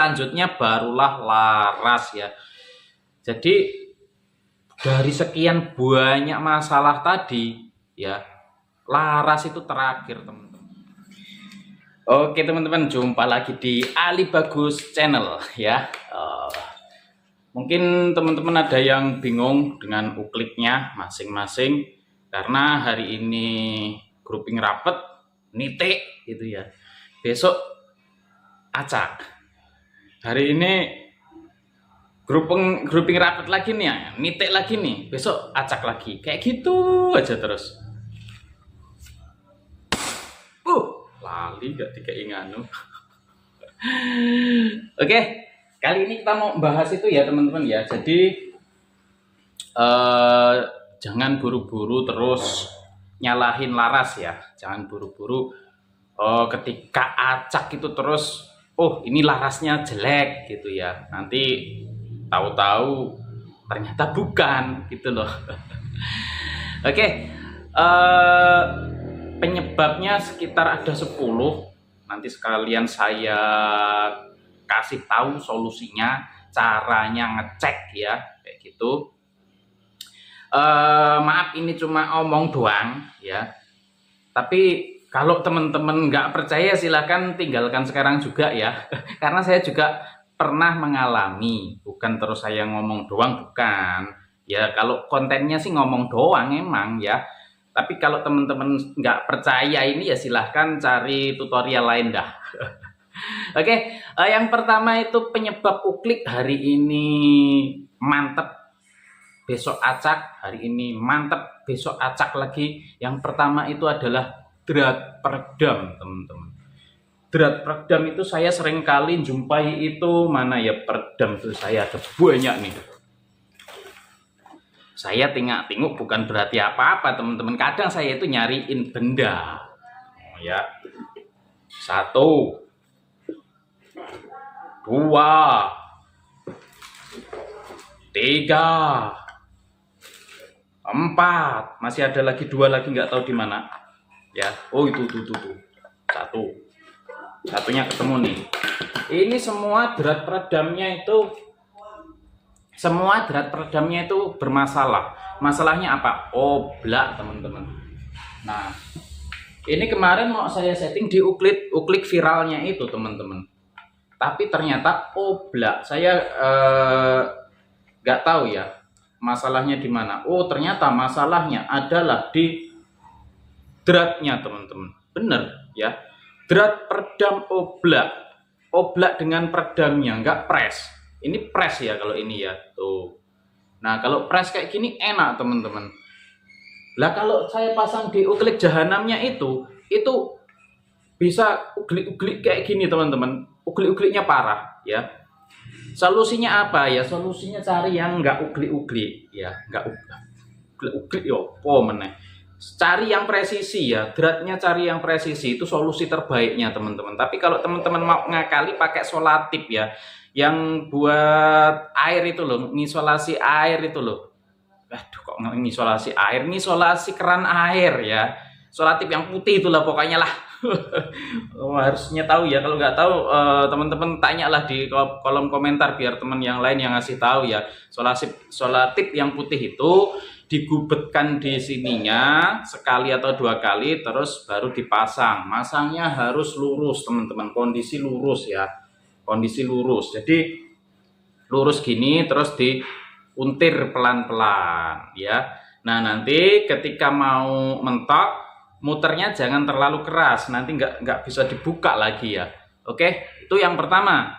selanjutnya barulah laras ya. Jadi dari sekian banyak masalah tadi ya, laras itu terakhir teman-teman. Oke teman-teman, jumpa lagi di Ali Bagus Channel ya. Mungkin teman-teman ada yang bingung dengan ukliknya masing-masing, karena hari ini grouping rapet nitik gitu ya, besok acak. Hari ini grouping rapet lagi nih ya, nitik lagi nih, besok acak lagi, kayak gitu aja terus. Lali gak dikei nganu. Oke, kali ini kita mau bahas itu ya teman-teman ya. Jadi jangan buru-buru terus nyalahin laras ya. Jangan buru-buru ketika acak itu terus, oh ini larasnya jelek gitu ya. Nanti tahu-tahu ternyata bukan gitu loh. Oke, penyebabnya sekitar ada 10. Nanti sekalian saya kasih tahu solusinya, caranya ngecek ya, kayak gitu. Maaf ini cuma omong doang ya. Tapi kalau teman-teman nggak percaya silahkan tinggalkan sekarang juga ya. Karena saya juga pernah mengalami, bukan terus saya ngomong doang, bukan. Ya kalau kontennya sih ngomong doang emang ya. Tapi kalau teman-teman nggak percaya ini ya silahkan cari tutorial lain dah. Oke, yang pertama itu penyebab uklik hari ini mantep, besok acak, hari ini mantep, besok acak lagi. Yang pertama itu adalah drat peredam, teman-teman. Drat peredam itu saya sering kali jumpai itu, mana ya peredam itu saya ada banyak nih. Saya tengok bukan berarti apa-apa teman-teman. Kadang saya itu nyariin benda. Ya. 1, 2, 3, 4. Masih ada lagi 2 lagi nggak tahu di mana. Ya. Oh itu tuh. 1. Satunya ketemu nih. Ini semua drat peredamnya itu bermasalah. Masalahnya apa? Oblak teman-teman. Nah, ini kemarin mau saya setting di uklik viralnya itu teman-teman. Tapi ternyata oblak. Saya nggak tahu ya masalahnya di mana. Oh ternyata masalahnya adalah di dratnya teman-teman. Bener ya. Drat peredam oblak. Oblak dengan peredamnya, nggak press. Ini press ya kalau ini ya tuh. Nah kalau press kayak gini enak teman-teman. Lah kalau saya pasang di uklik jahanamnya itu bisa uglik kayak gini teman-teman. Uglik-ugliknya parah ya. Solusinya apa ya? Solusinya cari yang nggak uglik-uglik ya, nggak uglik yo po meneh. Cari yang presisi ya, dratnya cari yang presisi, itu solusi terbaiknya teman-teman. Tapi kalau teman-teman mau ngakali pakai solatip ya, yang buat air itu loh, ngisolasi air itu loh. Aduh kok ngisolasi air, ngisolasi keran air ya. Solatip yang putih itulah pokoknya lah. Harusnya tahu ya, kalau nggak tahu teman-teman tanyalah di kolom komentar biar teman yang lain yang ngasih tahu ya. Solatip yang putih itu digubetkan di sininya sekali atau 2 kali, terus baru dipasang. Masangnya harus lurus teman-teman, kondisi lurus ya. Kondisi lurus, jadi lurus gini terus diuntir pelan-pelan ya. Nah nanti ketika mau mentok, muternya jangan terlalu keras, nanti nggak bisa dibuka lagi ya. Oke, itu yang pertama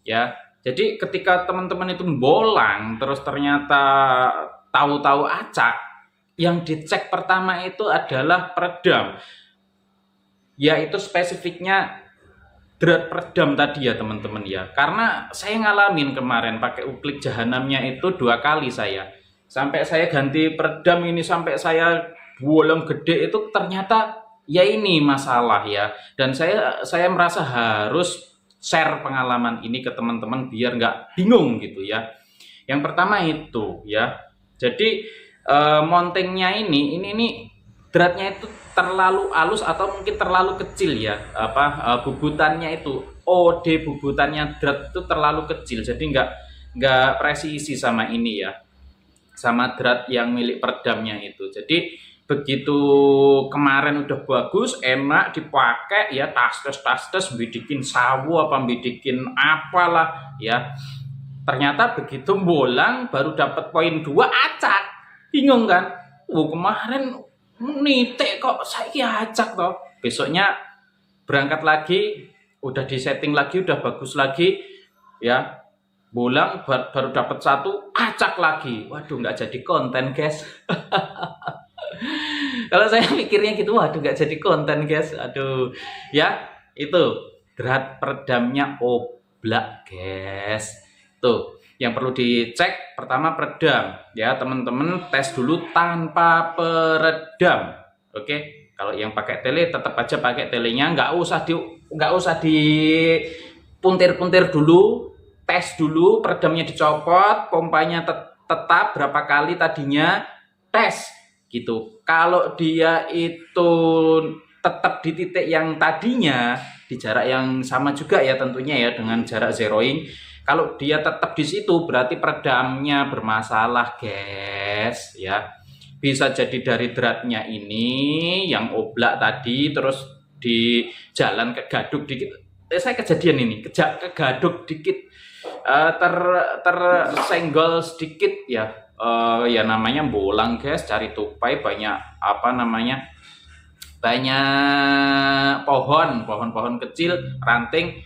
ya. Jadi ketika teman-teman itu bolang terus ternyata tahu-tahu acak, yang dicek pertama itu adalah peredam, yaitu spesifiknya drat peredam tadi ya teman-teman ya. Karena saya ngalamin kemarin pakai uklik jahanamnya itu 2 kali sampai saya ganti peredam ini, sampai saya bolong gede itu ternyata ya ini masalah ya. Dan saya merasa harus share pengalaman ini ke teman-teman biar nggak bingung gitu ya. Yang pertama itu ya, jadi mountingnya ini dratnya itu terlalu halus atau mungkin terlalu kecil ya, bubutannya itu OD bubutannya drat itu terlalu kecil, jadi nggak presisi sama ini ya, sama drat yang milik peredamnya itu. Jadi begitu kemarin udah bagus, enak dipakai ya, tas bidikin sawu apa bidikin apalah ya. Ternyata begitu bolang baru dapat poin 2 acak. Bingung kan? Kemarin nitik kok saya acak toh. Besoknya berangkat lagi, udah disetting lagi, udah bagus lagi ya. Bolang baru dapat 1 acak lagi. Waduh, nggak jadi konten guys. Kalau saya mikirnya gitu, waduh nggak jadi konten guys. Aduh ya, itu drat peredamnya oblak guys. Tuh yang perlu dicek pertama peredam ya teman-teman, tes dulu tanpa peredam. Oke, kalau yang pakai tele tetap aja pakai telenya, nggak usah di puntir-puntir dulu, tes dulu peredamnya dicopot, pompanya tetap berapa kali tadinya, tes gitu. Kalau dia itu tetap di titik yang tadinya, di jarak yang sama juga ya tentunya ya dengan jarak zeroing. Kalau dia tetap di situ berarti peredamnya bermasalah guys ya. Bisa jadi dari dratnya ini yang oblak tadi, terus di jalan kegaduk dikit. Saya kejadian ini, kegaduk dikit, tersenggol sedikit ya. Ya namanya bolang guys, cari tupai banyak banyak pohon kecil, ranting,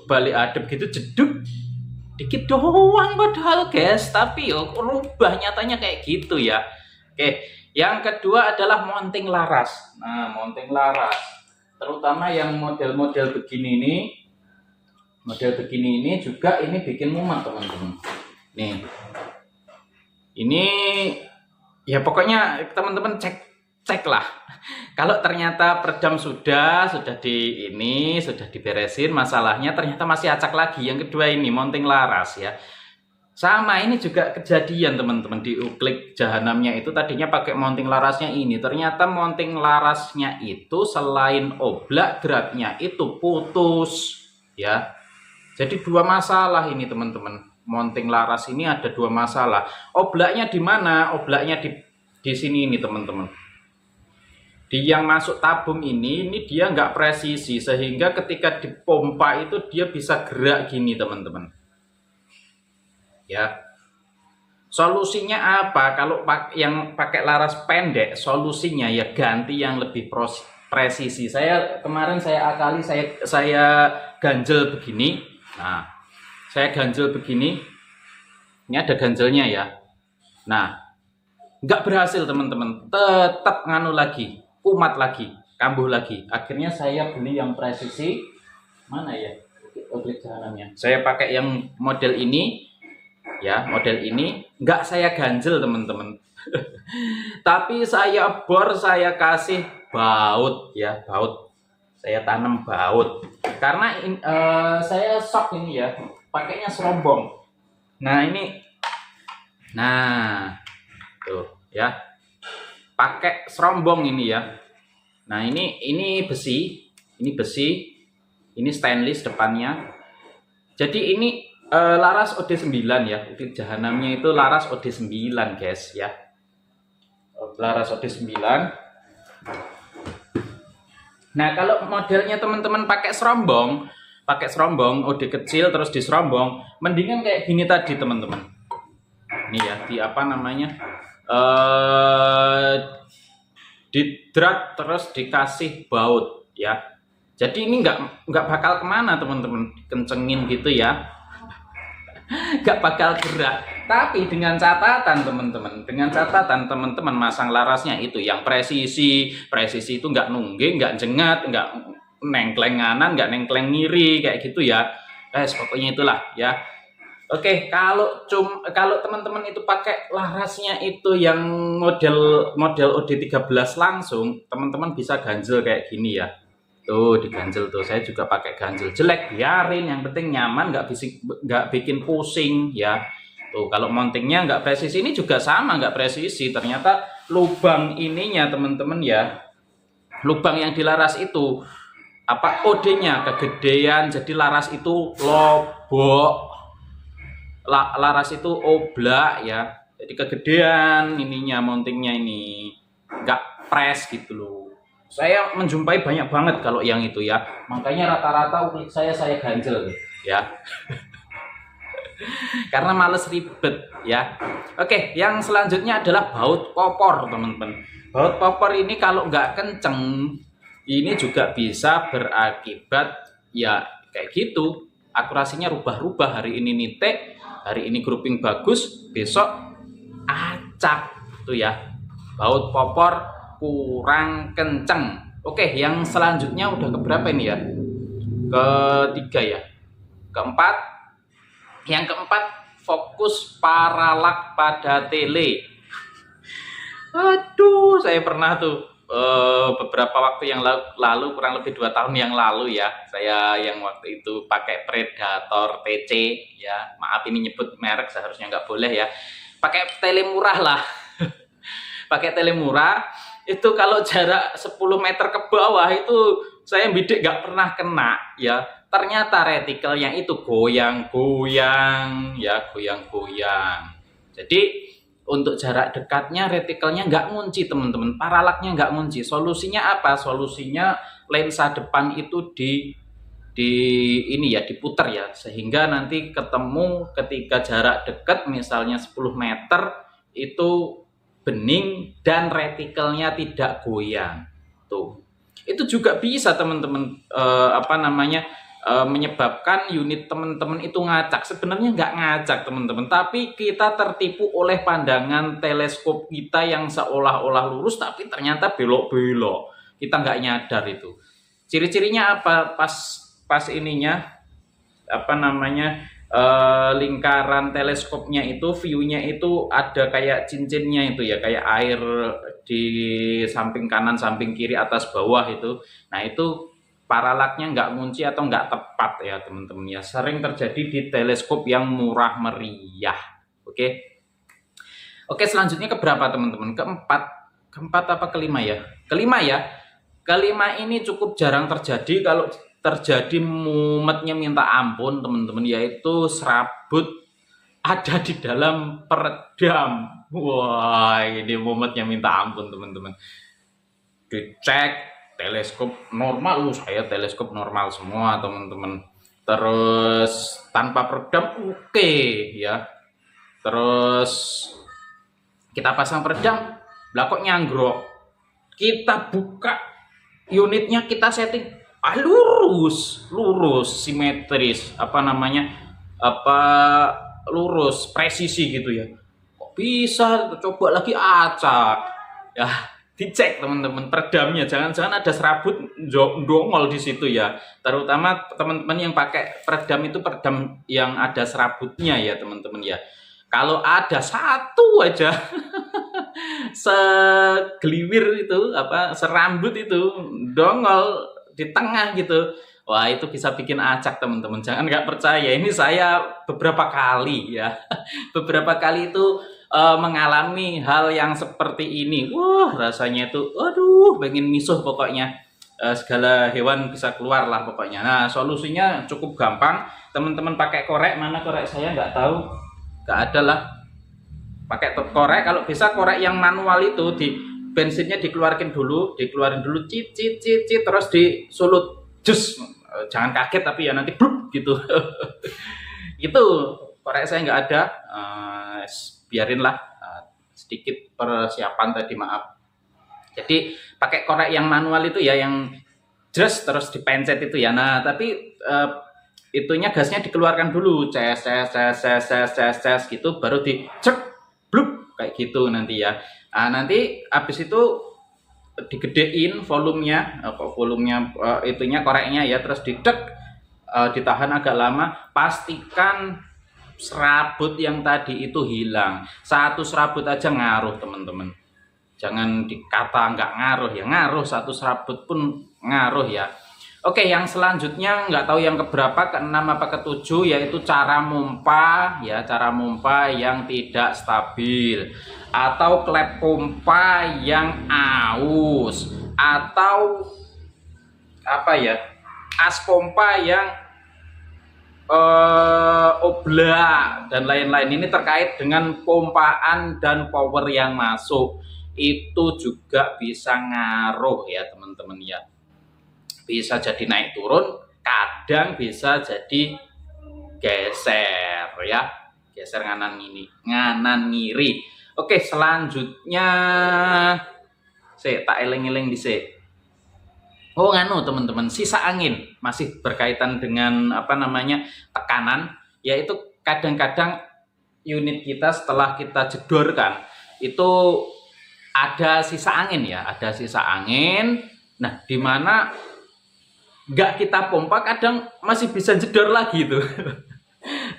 balik adep gitu, jeduk dikit doang padahal guys, tapi yo rubah nyatanya kayak gitu ya. Oke, yang kedua adalah mounting laras. Nah, mounting laras terutama yang model-model begini ini juga ini bikin mumet teman-teman. Nih, ini ya pokoknya teman-teman cek lah. Kalau ternyata peredam sudah diberesin, masalahnya ternyata masih acak lagi. Yang kedua ini mounting laras ya. Sama ini juga kejadian teman-teman di uklik jahanamnya itu, tadinya pakai mounting larasnya ini. Ternyata mounting larasnya itu selain oblak, dratnya itu putus ya. Jadi 2 masalah ini teman-teman. Mounting laras ini ada 2 masalah. Oblaknya di mana? Oblaknya di sini ini teman-teman. Di yang masuk tabung ini dia nggak presisi, sehingga ketika dipompa itu dia bisa gerak gini teman-teman ya. Solusinya apa? Kalau yang pakai laras pendek, solusinya ya ganti yang lebih presisi. Kemarin saya akali, saya ganjel begini. Nah, saya ganjel begini, ini ada ganjelnya ya. Nah, nggak berhasil teman-teman, tetap nganu lagi, kumat lagi, kambuh lagi. Akhirnya saya beli yang presisi. Mana ya objek jahanamnya? Saya pakai yang model ini ya, model ini. Nggak saya ganjel teman-teman. Tapi saya bor, saya kasih baut ya, baut. Saya tanam baut. Karena saya shock ini ya, pakainya serombong. Nah ini, nah tuh ya, pakai serombong ini ya. Nah ini besi, ini stainless depannya. Jadi ini laras OD9 ya, uklik jahanamnya itu laras OD9 guys ya. Laras OD9. Nah, kalau modelnya teman-teman pakai serombong OD kecil terus diserombong, mendingan kayak gini tadi teman-teman. Ini ya, di apa namanya? Di drat terus dikasih baut ya. Jadi ini nggak bakal kemana teman-teman, kencengin gitu ya. Nggak bakal gerak. Tapi dengan catatan teman-teman masang larasnya itu yang presisi itu nggak nungging, nggak jengat, nggak nengkleng kanan, nggak nengkleng kiri kayak gitu ya. Pokoknya itulah ya. Oke, kalau teman-teman itu pakai larasnya itu yang model OD13 langsung, teman-teman bisa ganjel kayak gini ya. Tuh diganjel tuh, saya juga pakai ganjel, jelek biarin, yang penting nyaman, nggak bikin pusing ya. Tuh kalau mountingnya nggak presisi, ini juga sama nggak presisi. Ternyata lubang ininya teman-teman ya, lubang yang dilaras itu apa OD-nya kegedean, jadi laras itu lobok, laras itu oblak ya, jadi kegedean ininya, mountingnya ini nggak press gitu loh. Saya menjumpai banyak banget kalau yang itu ya, makanya rata-rata uklik saya ganjel ya. Karena males ribet ya. Oke, yang selanjutnya adalah baut popor teman-teman. Baut popor ini kalau nggak kenceng, ini juga bisa berakibat ya kayak gitu, akurasinya rubah-rubah. Hari ini nitik, hari ini grouping bagus, besok acak tuh ya. Baut popor kurang kenceng. Oke, yang selanjutnya udah keberapa ini ya? Ketiga ya. Yang keempat, fokus paralak pada tele. Aduh, saya pernah tuh beberapa waktu yang lalu, kurang lebih 2 tahun yang lalu ya, saya yang waktu itu pakai Predator TC ya. Maaf ini nyebut merek, seharusnya nggak boleh ya. Pakai tele murah lah. Pakai tele murah itu kalau jarak 10 meter ke bawah itu saya bidik nggak pernah kena ya. Ternyata retikelnya itu goyang-goyang ya, goyang-goyang. Jadi untuk jarak dekatnya retikelnya nggak ngunci teman-teman, paralaknya nggak ngunci. Solusinya apa? Solusinya lensa depan itu di ini ya, diputar ya, sehingga nanti ketemu ketika jarak dekat misalnya 10 meter itu bening dan retikelnya tidak goyang. Tuh. Itu juga bisa teman-teman menyebabkan unit teman-teman itu ngacak. Sebenarnya nggak ngacak teman-teman, tapi kita tertipu oleh pandangan teleskop kita yang seolah-olah lurus tapi ternyata belok-belok. Kita nggak nyadar itu. Ciri-cirinya apa? Pas ininya lingkaran teleskopnya itu, view-nya itu ada kayak cincinnya itu ya, kayak air di samping kanan, samping kiri, atas, bawah itu. Nah itu paralaknya nggak ngunci atau nggak tepat ya teman-teman ya. Sering terjadi di teleskop yang murah meriah. Oke, selanjutnya keberapa teman-teman? Keempat apa kelima ya? Kelima ini cukup jarang terjadi. Kalau terjadi mumetnya minta ampun teman-teman, yaitu serabut ada di dalam peredam. Wah, ini mumetnya minta ampun teman-teman. Dicek teleskop normal, saya teleskop normal semua teman-teman. Terus tanpa peredam oke ya. Terus kita pasang peredam, lah kok nyanggrok. Kita buka unitnya, kita setting lurus, simetris, lurus, presisi gitu ya. Kok bisa? Coba lagi acak. Ya, dicek teman-teman peredamnya, jangan-jangan ada serabut dongol di situ ya. Terutama teman-teman yang pakai peredam itu peredam yang ada serabutnya ya teman-teman ya. Kalau ada satu aja segeliwir itu serambut itu dongol di tengah gitu, wah itu bisa bikin acak teman-teman. Jangan nggak percaya, ini saya beberapa kali ya beberapa kali itu mengalami hal yang seperti ini. Wah rasanya itu aduh pengen misuh pokoknya. Segala hewan bisa keluar lah pokoknya. Nah solusinya cukup gampang teman-teman, pakai korek. Mana korek saya nggak tahu, nggak ada lah. Pakai korek, kalau bisa korek yang manual itu, di bensinnya dikeluarin dulu, cit, terus disulut, jus. Jangan kaget tapi ya nanti blub gitu. Itu korek saya nggak ada, biarinlah, sedikit persiapan tadi, maaf. Jadi pakai korek yang manual itu ya, yang just terus dipencet itu ya. Nah tapi itunya gasnya dikeluarkan dulu, ces gitu, baru dicek blub kayak gitu nanti ya. Nah, nanti habis itu digedein volumenya, itunya koreknya ya, terus ditahan agak lama, pastikan serabut yang tadi itu hilang. Satu serabut aja ngaruh teman-teman. Jangan dikata nggak ngaruh ya, ngaruh, satu serabut pun ngaruh ya. Oke, yang selanjutnya nggak tahu yang keberapa, ke-6 apa ke-7, yaitu cara mompa ya, cara mompa yang tidak stabil, atau klep pompa yang aus, atau as pompa yang oblak dan lain-lain. Ini terkait dengan pompaan dan power yang masuk, itu juga bisa ngaruh ya teman-teman ya. Bisa jadi naik turun, kadang bisa jadi geser ya, geser nganan ngiri. Oke, selanjutnya tak eling-eling dhisik. Oh nganu teman-teman, sisa angin masih berkaitan dengan tekanan, yaitu kadang-kadang unit kita setelah kita jedorkan itu ada sisa angin ya, ada sisa angin. Nah, di mana nggak kita pompa kadang masih bisa jedor lagi tuh.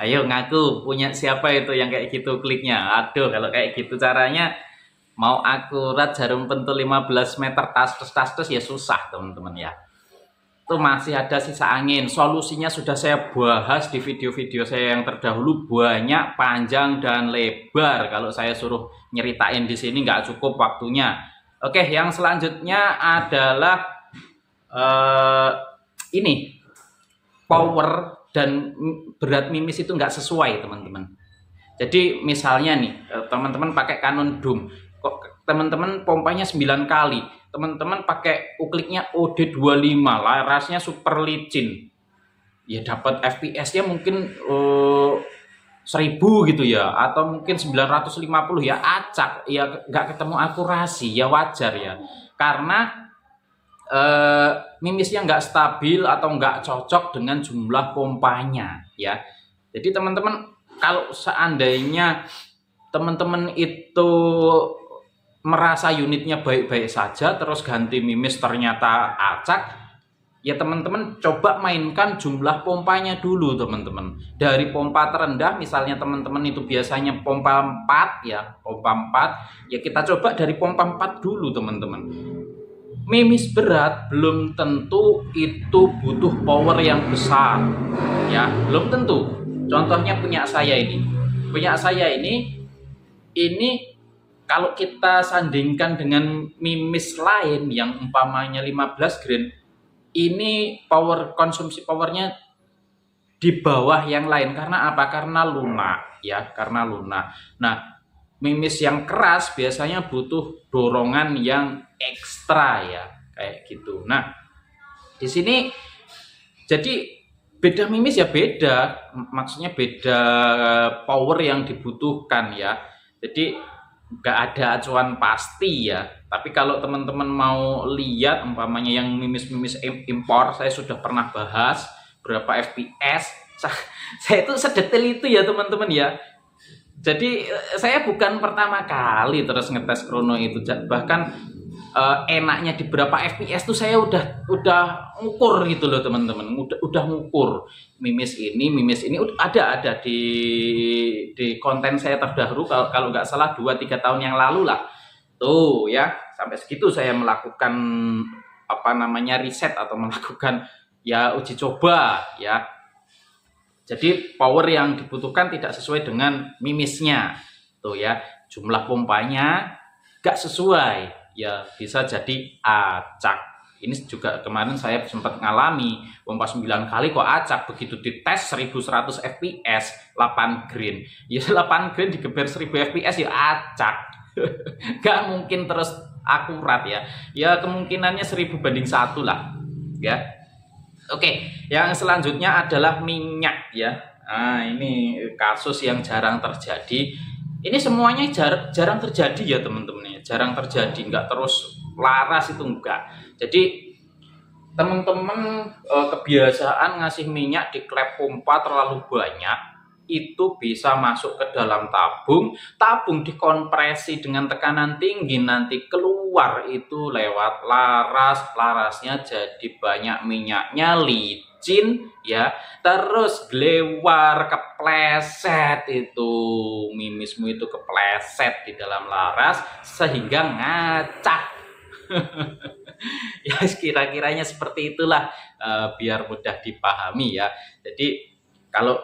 Ayo ngaku punya siapa itu yang kayak gitu kliknya. Aduh, kalau kayak gitu caranya mau akurat jarum pentul 15 meter tas ya susah teman-teman ya. Itu masih ada sisa angin. Solusinya sudah saya bahas di video-video saya yang terdahulu, banyak, panjang dan lebar. Kalau saya suruh nyeritain di sini nggak cukup waktunya. Oke, yang selanjutnya adalah ini power dan berat mimis itu nggak sesuai teman-teman. Jadi misalnya nih teman-teman pakai Canon Doom, kok teman-teman pompanya 9 kali, teman-teman pakai ukliknya OD25, larasnya super licin, ya dapat FPS-nya mungkin 1000 gitu ya, atau mungkin 950 ya, acak ya, nggak ketemu akurasi ya, wajar ya, karena mimisnya nggak stabil atau nggak cocok dengan jumlah pompanya ya. Jadi teman-teman, kalau seandainya teman-teman itu merasa unitnya baik-baik saja terus ganti mimis ternyata acak, ya teman-teman coba mainkan jumlah pompanya dulu teman-teman. Dari pompa terendah, misalnya teman-teman itu biasanya pompa 4 ya, pompa 4 ya, kita coba dari pompa 4 dulu teman-teman. Mimis berat belum tentu itu butuh power yang besar ya, belum tentu. Contohnya punya saya ini kalau kita sandingkan dengan mimis lain yang umpamanya 15 grain, ini konsumsi powernya di bawah yang lain. Karena apa? Karena lunak ya, karena lunak. Nah, mimis yang keras biasanya butuh dorongan yang ekstra ya, kayak gitu. Nah, di sini jadi beda mimis ya, beda, maksudnya beda power yang dibutuhkan ya. Jadi nggak ada acuan pasti ya. Tapi kalau teman-teman mau lihat umpamanya yang mimis-mimis impor, saya sudah pernah bahas berapa FPS. Saya itu sedetail itu ya teman-teman ya. Jadi saya bukan pertama kali terus ngetes Chrono itu, bahkan enaknya di berapa FPS tuh saya udah ngukur gitu loh teman-teman, udah ngukur mimis ini ada di konten saya terdahulu, kalau nggak salah 2-3 tahun yang lalu lah tuh ya, sampai segitu saya melakukan riset atau melakukan ya uji coba ya. Jadi power yang dibutuhkan tidak sesuai dengan mimisnya tuh ya, jumlah pompanya nggak sesuai ya, bisa jadi acak. Ini juga kemarin saya sempat ngalami pompa 9 kali kok acak, begitu dites 1100 fps 8 grain ya, 8 grain digeber 1000 fps ya acak. Gak mungkin terus akurat ya kemungkinannya 1000/1 lah ya. Oke, yang selanjutnya adalah minyak ya. Nah, ini kasus yang jarang terjadi. Ini semuanya jarang terjadi ya teman-teman ya, jarang terjadi, nggak terus laras itu enggak. Jadi teman-teman kebiasaan ngasih minyak di klep pompa terlalu banyak, itu bisa masuk ke dalam tabung dikompresi dengan tekanan tinggi, nanti keluar itu lewat larasnya jadi banyak minyaknya, licin ya, terus glewar, kepleset, itu mimismu itu kepleset di dalam laras sehingga ngacak. Ya kira-kiranya seperti itulah, biar mudah dipahami ya. Jadi kalau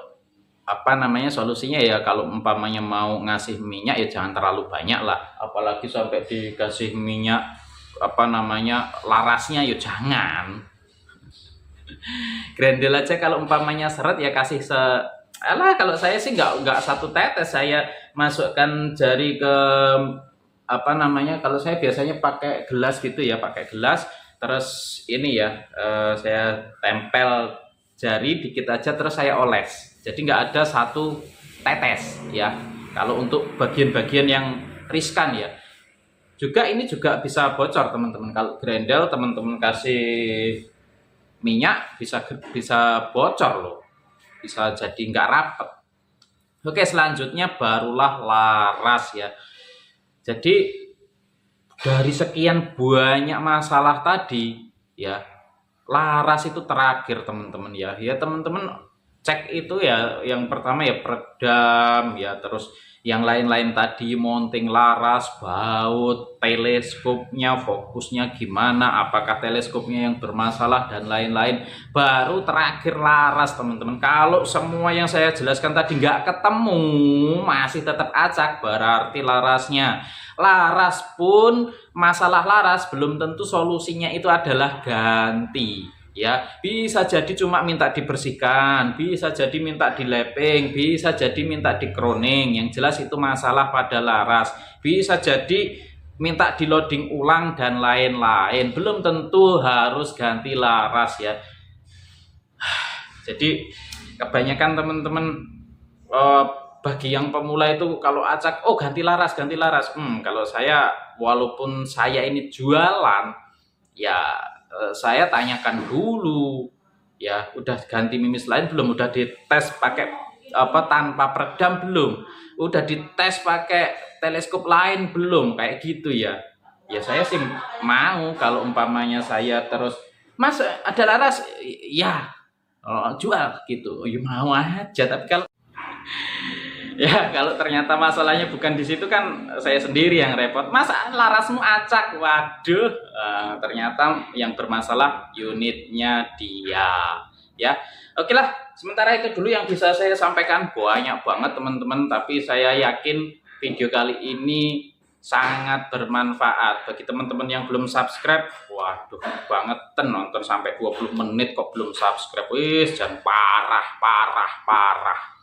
solusinya ya, kalau umpamanya mau ngasih minyak ya jangan terlalu banyak lah, apalagi sampai dikasih minyak larasnya ya jangan. Grendel aja kalau umpamanya seret ya kasih alah, kalau saya sih nggak satu tetes, saya masukkan jari ke apa namanya, kalau saya biasanya pakai gelas gitu ya, pakai gelas terus ini ya, saya tempel jari dikit aja terus saya oles, jadi nggak ada satu tetes ya. Kalau untuk bagian-bagian yang riskan ya, juga ini juga bisa bocor teman-teman. Kalau grendel teman-teman kasih minyak bisa bisa bocor loh, bisa jadi nggak rapet. Oke, selanjutnya barulah laras ya. Jadi dari sekian banyak masalah tadi ya, laras itu terakhir teman-teman ya. Ya teman-teman cek itu ya, yang pertama ya peredam ya, terus yang lain-lain tadi, mounting laras, baut, teleskopnya, fokusnya gimana, apakah teleskopnya yang bermasalah dan lain-lain. Baru terakhir laras teman-teman. Kalau semua yang saya jelaskan tadi nggak ketemu, masih tetap acak, berarti larasnya. Laras pun, masalah laras belum tentu solusinya itu adalah ganti ya. Bisa jadi cuma minta dibersihkan, bisa jadi minta dileping, bisa jadi minta di kroning, yang jelas itu masalah pada laras. Bisa jadi minta di loading ulang dan lain-lain, belum tentu harus ganti laras ya. Jadi kebanyakan teman-teman, eh, bagi yang pemula itu kalau acak, oh ganti laras, ganti laras. Kalau saya, walaupun saya ini jualan ya, saya tanyakan dulu ya, udah ganti mimis lain belum, udah dites pakai apa tanpa peredam belum, udah dites pakai teleskop lain belum, kayak gitu ya. Ya saya sih mau kalau umpamanya saya terus, mas ada laras ya, jual gitu, ya mau aja. Tapi kalau ya kalau ternyata masalahnya bukan di situ, kan saya sendiri yang repot. Masa larasmu acak? Waduh, ternyata yang bermasalah unitnya dia. Ya, oke lah. Sementara itu dulu yang bisa saya sampaikan, banyak banget teman-teman. Tapi saya yakin video kali ini sangat bermanfaat bagi teman-teman yang belum subscribe. Waduh, banget nonton sampai 20 menit kok belum subscribe. Wis, jangan parah, parah, parah.